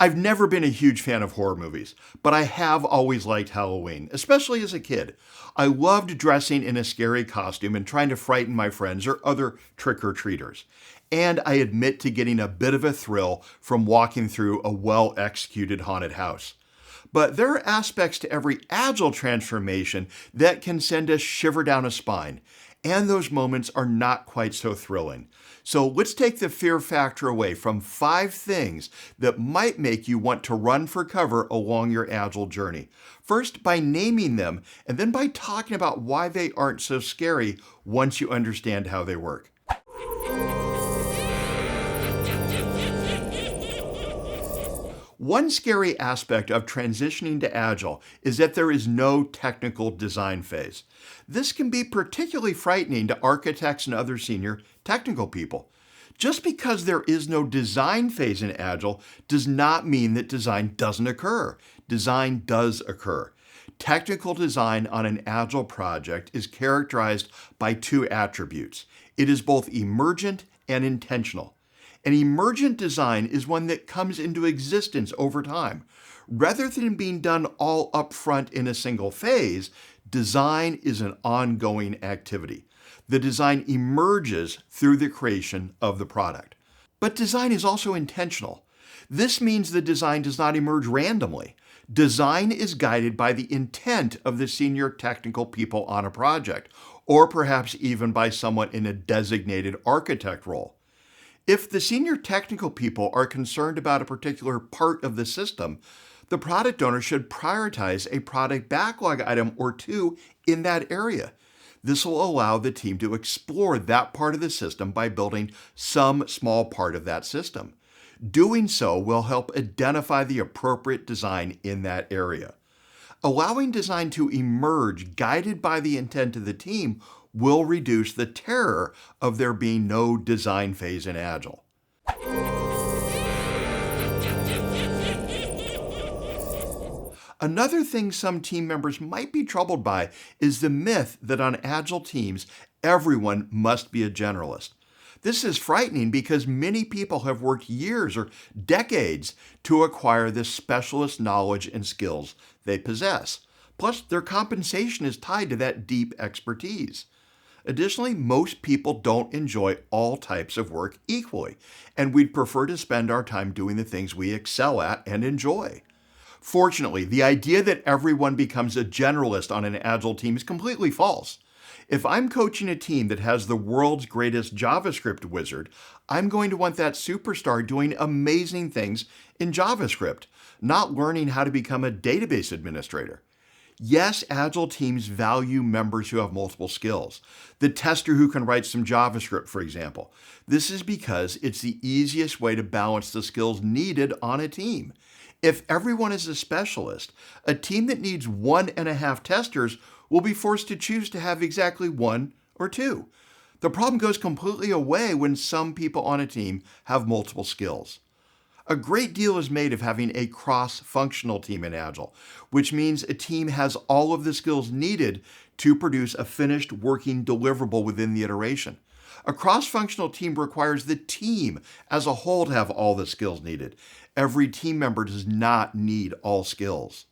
I've never been a huge fan of horror movies, but I have always liked Halloween, especially as a kid. I loved dressing in a scary costume and trying to frighten my friends or other trick-or-treaters. And I admit to getting a bit of a thrill from walking through a well-executed haunted house. But there are aspects to every Agile transformation that can send a shiver down a spine, and those moments are not quite so thrilling. So let's take the fear factor away from 5 things that might make you want to run for cover along your Agile journey. First, by naming them, and then by talking about why they aren't so scary once you understand how they work. One scary aspect of transitioning to Agile is that there is no technical design phase. This can be particularly frightening to architects and other senior technical people. Just because there is no design phase in Agile does not mean that design doesn't occur. Design does occur. Technical design on an Agile project is characterized by 2 attributes. It is both emergent and intentional. An emergent design is one that comes into existence over time. Rather than being done all up front in a single phase, design is an ongoing activity. The design emerges through the creation of the product. But design is also intentional. This means the design does not emerge randomly. Design is guided by the intent of the senior technical people on a project, or perhaps even by someone in a designated architect role. If the senior technical people are concerned about a particular part of the system, the product owner should prioritize a product backlog item or 2 in that area. This will allow the team to explore that part of the system by building some small part of that system. Doing so will help identify the appropriate design in that area. Allowing design to emerge guided by the intent of the team will reduce the terror of there being no design phase in Agile. Another thing some team members might be troubled by is the myth that on Agile teams, everyone must be a generalist. This is frightening because many people have worked years or decades to acquire the specialist knowledge and skills they possess. Plus, their compensation is tied to that deep expertise. Additionally, most people don't enjoy all types of work equally, and we'd prefer to spend our time doing the things we excel at and enjoy. Fortunately, the idea that everyone becomes a generalist on an Agile team is completely false. If I'm coaching a team that has the world's greatest JavaScript wizard, I'm going to want that superstar doing amazing things in JavaScript, not learning how to become a database administrator. Yes, Agile teams value members who have multiple skills. The tester who can write some JavaScript, for example. This is because it's the easiest way to balance the skills needed on a team. If everyone is a specialist, a team that needs 1.5 testers will be forced to choose to have exactly 1 or 2. The problem goes completely away when some people on a team have multiple skills. A great deal is made of having a cross-functional team in Agile, which means a team has all of the skills needed to produce a finished working deliverable within the iteration. A cross-functional team requires the team as a whole to have all the skills needed. Every team member does not need all skills.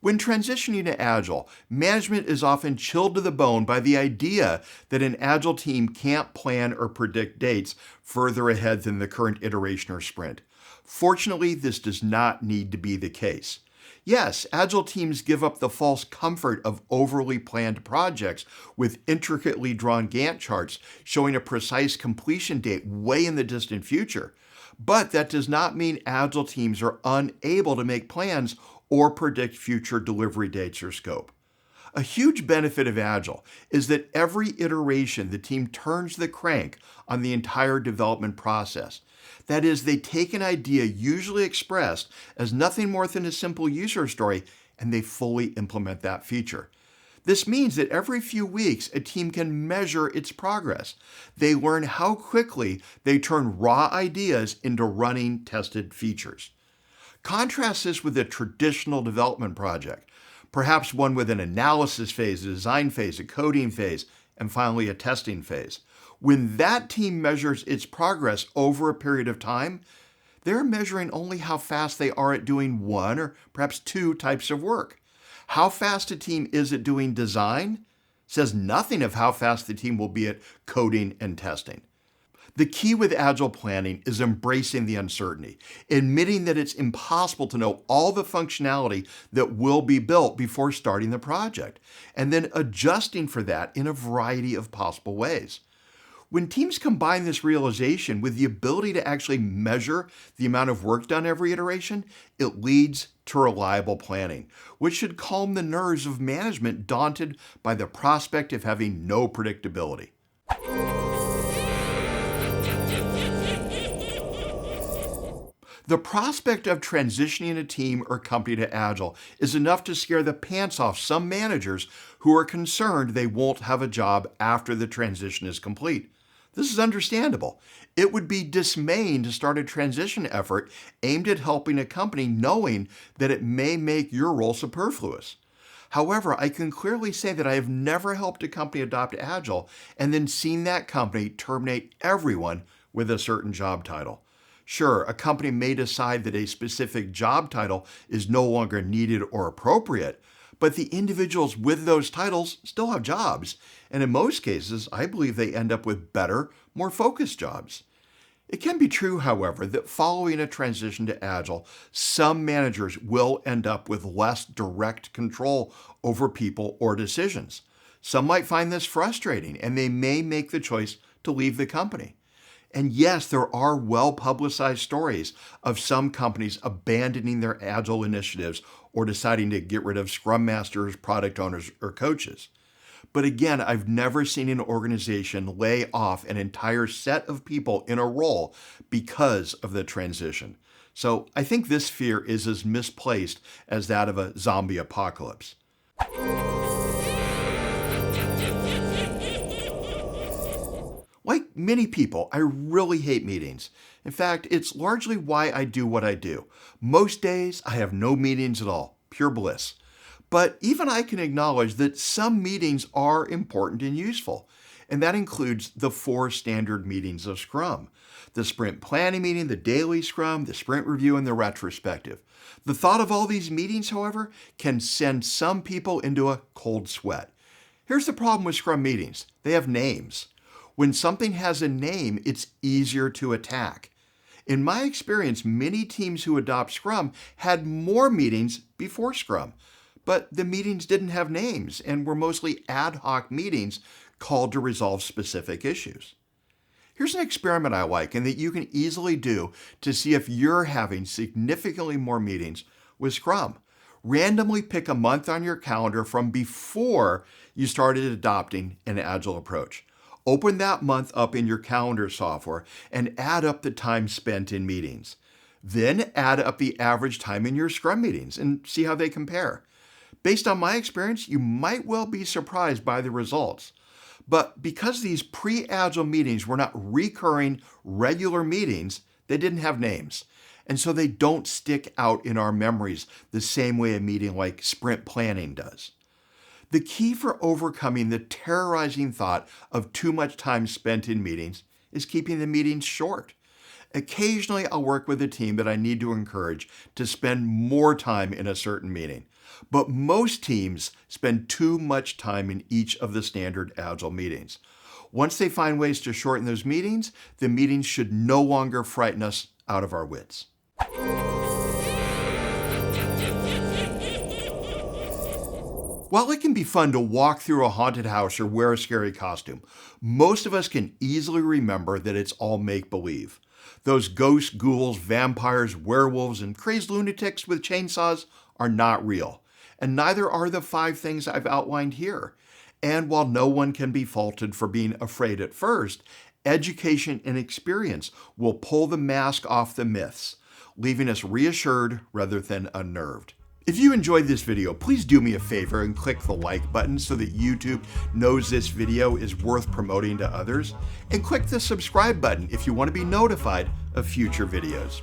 When transitioning to Agile, management is often chilled to the bone by the idea that an Agile team can't plan or predict dates further ahead than the current iteration or sprint. Fortunately, this does not need to be the case. Yes, Agile teams give up the false comfort of overly planned projects with intricately drawn Gantt charts showing a precise completion date way in the distant future. But that does not mean Agile teams are unable to make plans or predict future delivery dates or scope. A huge benefit of Agile is that every iteration the team turns the crank on the entire development process. That is, they take an idea usually expressed as nothing more than a simple user story and they fully implement that feature. This means that every few weeks a team can measure its progress. They learn how quickly they turn raw ideas into running tested features. Contrast this with a traditional development project, perhaps one with an analysis phase, a design phase, a coding phase, and finally a testing phase. When that team measures its progress over a period of time, they're measuring only how fast they are at doing one or perhaps two types of work. How fast a team is at doing design says nothing of how fast the team will be at coding and testing. The key with Agile planning is embracing the uncertainty, admitting that it's impossible to know all the functionality that will be built before starting the project, and then adjusting for that in a variety of possible ways. When teams combine this realization with the ability to actually measure the amount of work done every iteration, it leads to reliable planning, which should calm the nerves of management daunted by the prospect of having no predictability. The prospect of transitioning a team or company to Agile is enough to scare the pants off some managers who are concerned they won't have a job after the transition is complete. This is understandable. It would be dismaying to start a transition effort aimed at helping a company knowing that it may make your role superfluous. However, I can clearly say that I have never helped a company adopt Agile and then seen that company terminate everyone with a certain job title. Sure, a company may decide that a specific job title is no longer needed or appropriate, but the individuals with those titles still have jobs, and in most cases, I believe they end up with better, more focused jobs. It can be true, however, that following a transition to Agile, some managers will end up with less direct control over people or decisions. Some might find this frustrating, and they may make the choice to leave the company. And yes, there are well-publicized stories of some companies abandoning their Agile initiatives or deciding to get rid of Scrum Masters, product owners, or coaches. But again, I've never seen an organization lay off an entire set of people in a role because of the transition. So I think this fear is as misplaced as that of a zombie apocalypse. Like many people, I really hate meetings. In fact, it's largely why I do what I do. Most days, I have no meetings at all. Pure bliss. But even I can acknowledge that some meetings are important and useful. And that includes the 4 standard meetings of Scrum: the sprint planning meeting, the daily Scrum, the sprint review, and the retrospective. The thought of all these meetings, however, can send some people into a cold sweat. Here's the problem with Scrum meetings. They have names. When something has a name, it's easier to attack. In my experience, many teams who adopt Scrum had more meetings before Scrum, but the meetings didn't have names and were mostly ad hoc meetings called to resolve specific issues. Here's an experiment I like and that you can easily do to see if you're having significantly more meetings with Scrum. Randomly pick a month on your calendar from before you started adopting an Agile approach. Open that month up in your calendar software and add up the time spent in meetings. Then add up the average time in your Scrum meetings and see how they compare. Based on my experience, you might well be surprised by the results. But because these pre-Agile meetings were not recurring, regular meetings, they didn't have names. And so they don't stick out in our memories the same way a meeting like sprint planning does. The key for overcoming the terrorizing thought of too much time spent in meetings is keeping the meetings short. Occasionally, I'll work with a team that I need to encourage to spend more time in a certain meeting. But most teams spend too much time in each of the standard Agile meetings. Once they find ways to shorten those meetings, the meetings should no longer frighten us out of our wits. While it can be fun to walk through a haunted house or wear a scary costume, most of us can easily remember that it's all make-believe. Those ghosts, ghouls, vampires, werewolves, and crazed lunatics with chainsaws are not real, and neither are the 5 things I've outlined here. And while no one can be faulted for being afraid at first, education and experience will pull the mask off the myths, leaving us reassured rather than unnerved. If you enjoyed this video, please do me a favor and click the like button so that YouTube knows this video is worth promoting to others, and click the subscribe button if you want to be notified of future videos.